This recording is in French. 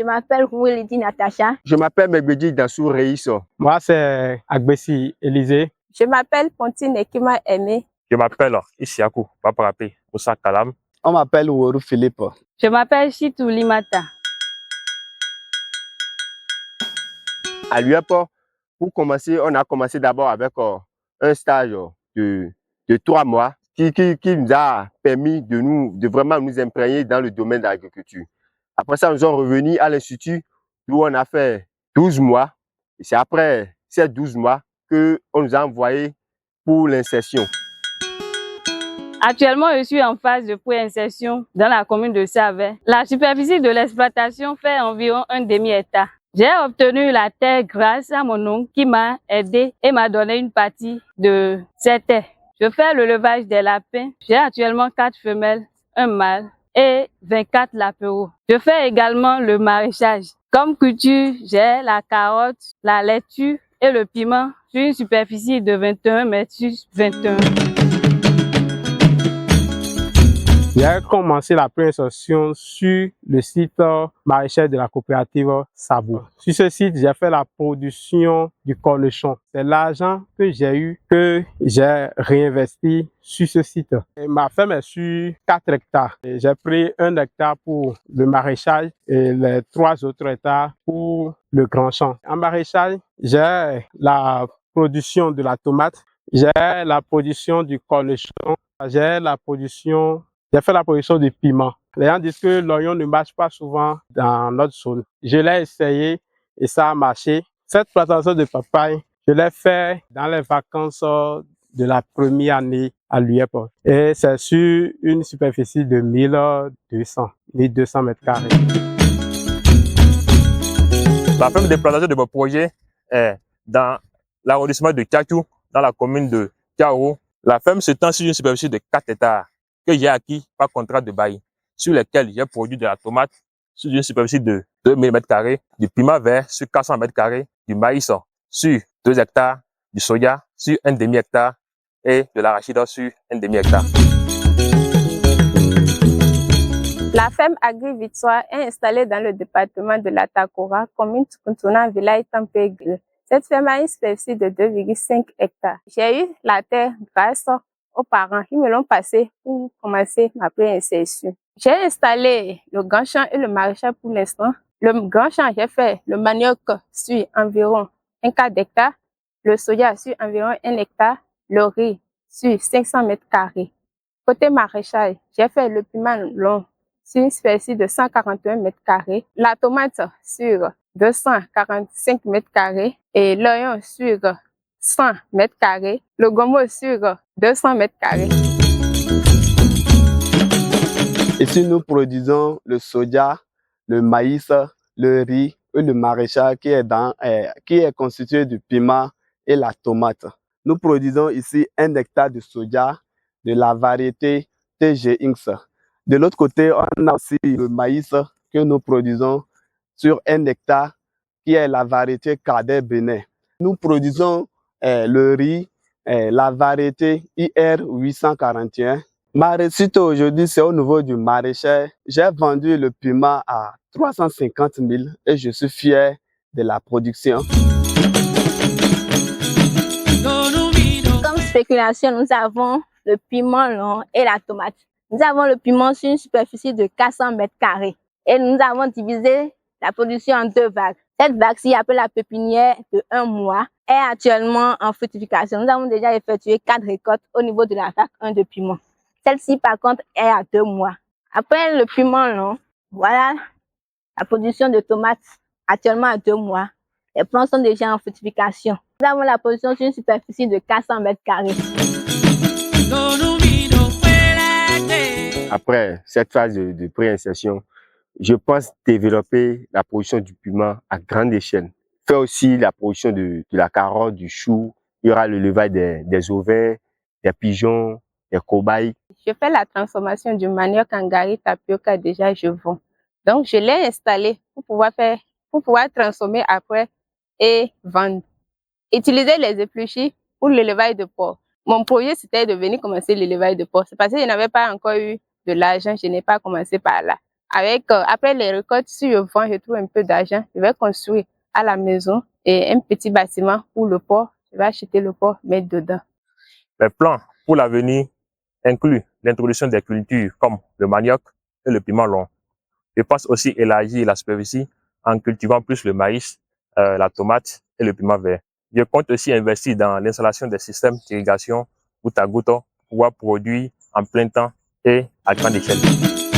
m'appelle Rouelidi Natacha. Je m'appelle Megbedi Dansou Reisso. Moi, c'est Agbessi Élisée. Je m'appelle Pontine Ekima Aimé. Je m'appelle Isiakou Paparapé Moussa Kalam. On m'appelle Ouourou Philippe. Je m'appelle Chitou Limata. À l'UEP, pour commencer, on a commencé d'abord avec un stage de 3 mois qui nous a permis de vraiment nous imprégner dans le domaine de l'agriculture. Après ça, nous sommes revenus à l'Institut où on a fait 12 mois. Et c'est après ces 12 mois qu'on nous a envoyés pour l'insertion. Actuellement, je suis en phase de pré-insertion dans la commune de Savet. La superficie de l'exploitation fait environ un demi-hectare. J'ai obtenu la terre grâce à mon oncle qui m'a aidé et m'a donné une partie de cette terre. Je fais le levage des lapins. J'ai actuellement 4 femelles, un mâle et 24 lapereaux. Je fais également le maraîchage. Comme culture, j'ai la carotte, la laitue et le piment sur une superficie de 21 mètres sur 21. J'ai commencé la pré-insertion sur le site maraîcher de la coopérative Sabou. Sur ce site, j'ai fait la production du cornichon. C'est l'argent que j'ai eu, que j'ai réinvesti sur ce site. Et ma ferme est sur 4 hectares. J'ai pris 1 hectare pour le maraîchage et les 3 autres hectares pour le grand champ. En maraîchage, j'ai la production de la tomate, j'ai la production du cornichon, j'ai fait la production du piment. Les gens disent que l'oignon ne marche pas souvent dans notre zone. Je l'ai essayé et ça a marché. Cette plantation de papaye, je l'ai fait dans les vacances de la première année à l'UEP. Et c'est sur une superficie de 1200 mètres carrés. La ferme de plantation de mon projet est dans l'arrondissement de Tchatou, dans la commune de Tiao. La ferme s'étend sur une superficie de 4 hectares. Que j'ai acquis par contrat de bail, sur lesquels j'ai produit de la tomate sur une superficie de 2000 m², du piment vert sur 400 m², du maïs sur 2 hectares, du soja sur un demi-hectare et de l'arachide sur un demi-hectare. La ferme Agri-Victoire est installée dans le département de la Takora, commune Tukuntuna, village Tampégle. Cette ferme a une superficie de 2,5 hectares. J'ai eu la terre grâce aux parents qui me l'ont passé pour commencer ma pré-insertion. J'ai installé le grand champ et le maraîchage pour l'instant. Le grand champ, j'ai fait le manioc sur environ 1 quart d'hectare, le soja sur environ 1 hectare, le riz sur 500 m². Côté maraîchage, j'ai fait le piment long sur une superficie de 141 m², la tomate sur 245 m² et l'oignon sur 100 m², le gombo sur 200 m². Ici, nous produisons le soja, le maïs, le riz et le maraîchage qui est constitué du piment et la tomate. Nous produisons ici 1 hectare de soja de la variété TGX. De l'autre côté, on a aussi le maïs que nous produisons sur 1 hectare qui est la variété Cadet Bénin. Nous produisons le riz, la variété IR 841. Ma réussite aujourd'hui, c'est au niveau du maraîcher. J'ai vendu le piment à 350 000 et je suis fier de la production. Comme spéculation, nous avons le piment long et la tomate. Nous avons le piment sur une superficie de 400 m² et nous avons divisé la production en 2 vagues. Cette vague-ci, appelée la pépinière de 1 mois, est actuellement en fructification. Nous avons déjà effectué 4 récoltes au niveau de la vague 1 de piment. Celle-ci, par contre, est à 2 mois. Après le piment long, voilà la production de tomates actuellement à 2 mois. Les plants sont déjà en fructification. Nous avons la production sur une superficie de 400 m². Après cette phase de pré-insertion, je pense développer la production du piment à grande échelle. Faire aussi la production de la carotte, du chou. Il y aura le levage des ovins, des pigeons, des cobayes. Je fais la transformation du manioc en gari tapioca, déjà je vends. Donc je l'ai installé pour pouvoir transformer après et vendre. Utiliser les épluchis pour l'élevage de porc. Mon projet c'était de venir commencer l'élevage de porc. C'est parce que je n'avais pas encore eu de l'argent, je n'ai pas commencé par là. Après les récoltes, si je vends, je trouve un peu d'argent, je vais construire à la maison et un petit bâtiment pour le port. Je vais acheter le port, mettre dedans. Les plans pour l'avenir incluent l'introduction des cultures comme le manioc et le piment long. Je pense aussi élargir la superficie en cultivant plus le maïs, la tomate et le piment vert. Je compte aussi investir dans l'installation des systèmes d'irrigation goutte à goutte pour pouvoir produire en plein temps et à grande échelle.